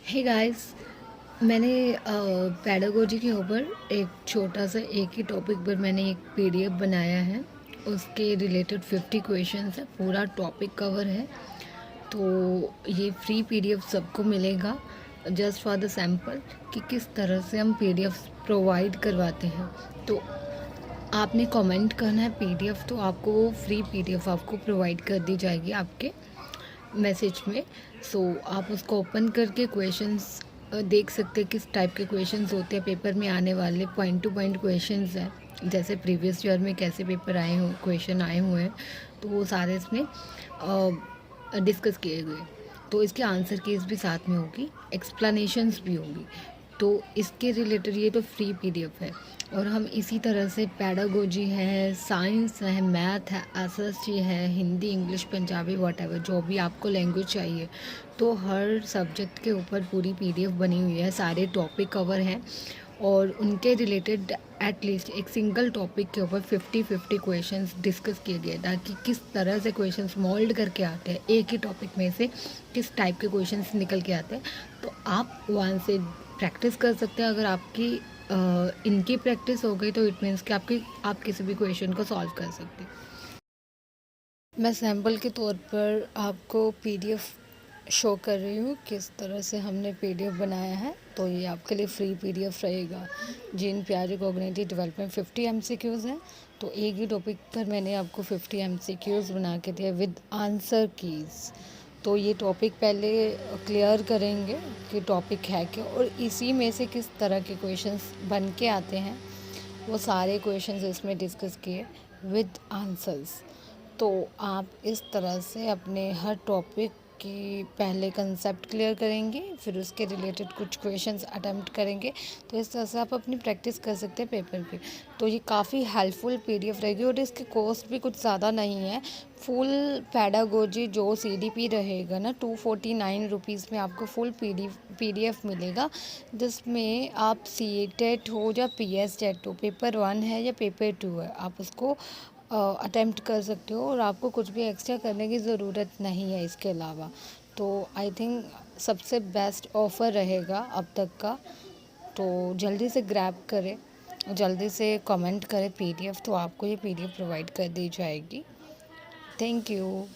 Hey guys, मैंने pedagogy के ऊपर एक छोटा सा एक ही टॉपिक पर मैंने एक पीडीएफ बनाया है। उसके रिलेटेड 50 क्वेश्चंस है, पूरा टॉपिक कवर है। तो ये फ्री पीडीएफ सबको मिलेगा जस्ट फॉर द सैम्पल कि किस तरह से हम पीडीएफ प्रोवाइड करवाते हैं। तो आपने कमेंट करना है पीडीएफ, तो आपको वो फ्री पीडीएफ आपको प्रोवाइड कर दी जाएगी आपके मैसेज में। आप उसको ओपन करके क्वेश्चंस देख सकते हैं किस टाइप के क्वेश्चंस होते हैं पेपर में आने वाले। पॉइंट टू पॉइंट क्वेश्चंस हैं, जैसे प्रीवियस ईयर में कैसे पेपर आए हुए क्वेश्चन आए हुए हैं, तो वो सारे इसमें डिस्कस किए गए। तो इसके आंसर कीज भी साथ में होगी, एक्सप्लेनेशंस भी होगी। तो इसके रिलेटेड ये तो फ्री पीडीएफ है। और हम इसी तरह से पेडागोजी है, साइंस है, मैथ है, एसएसटी है, हिंदी, इंग्लिश, पंजाबी, वॉटेवर जो भी आपको लैंग्वेज चाहिए, तो हर सब्जेक्ट के ऊपर पूरी पीडीएफ बनी हुई है। सारे टॉपिक कवर हैं और उनके रिलेटेड एटलीस्ट एक सिंगल टॉपिक के ऊपर 50-50 क्वेश्चंस डिस्कस किए गए, ताकि किस तरह से क्वेश्चंस मोल्ड करके आते हैं, एक ही टॉपिक में से किस टाइप के क्वेश्चंस निकल के आते हैं। तो आप वहाँ से प्रैक्टिस कर सकते हैं। अगर आपकी इनकी प्रैक्टिस हो गई तो इट मीन्स कि आप किसी भी क्वेश्चन को सॉल्व कर सकते हैं। मैं सैम्पल के तौर पर आपको पीडीएफ शो कर रही हूँ किस तरह से हमने पीडीएफ बनाया है। तो ये आपके लिए फ्री पीडीएफ रहेगा। जीन प्याजे कॉग्निटिव डेवलपमेंट 50 एमसीक्यूज़ हैं। तो एक ही टॉपिक पर मैंने आपको 50 एमसीक्यूज़ बना के दिया विद आंसर कीज़। तो ये टॉपिक पहले क्लियर करेंगे कि टॉपिक है क्या, और इसी में से किस तरह के क्वेश्चंस बन के आते हैं, वो सारे क्वेश्चंस इसमें डिस्कस किए विद आंसर्स। तो आप इस तरह से अपने हर टॉपिक की पहले कंसेप्ट क्लियर करेंगे, फिर उसके रिलेटेड कुछ क्वेश्चंस अटेम्प्ट करेंगे। तो इस तरह से आप अपनी प्रैक्टिस कर सकते हैं पेपर पे। तो ये काफ़ी हेल्पफुल पीडीएफ रहेगी और इसकी कॉस्ट भी कुछ ज़्यादा नहीं है। फुल पेडागोजी जो सीडीपी रहेगा ना, 249 रुपीज़ में आपको फुल पीडीएफ मिलेगा, जिसमें आप सीटेट हो या पीएसटेट हो, पेपर 1 है या पेपर 2 है, आप उसको अटेम्प्ट कर सकते हो और आपको कुछ भी एक्स्ट्रा करने की ज़रूरत नहीं है इसके अलावा। तो आई थिंक सबसे बेस्ट ऑफ़र रहेगा अब तक का। तो जल्दी से ग्रैब करें, जल्दी से कमेंट करें पीडीएफ, तो आपको ये पीडीएफ प्रोवाइड कर दी जाएगी। Thank you.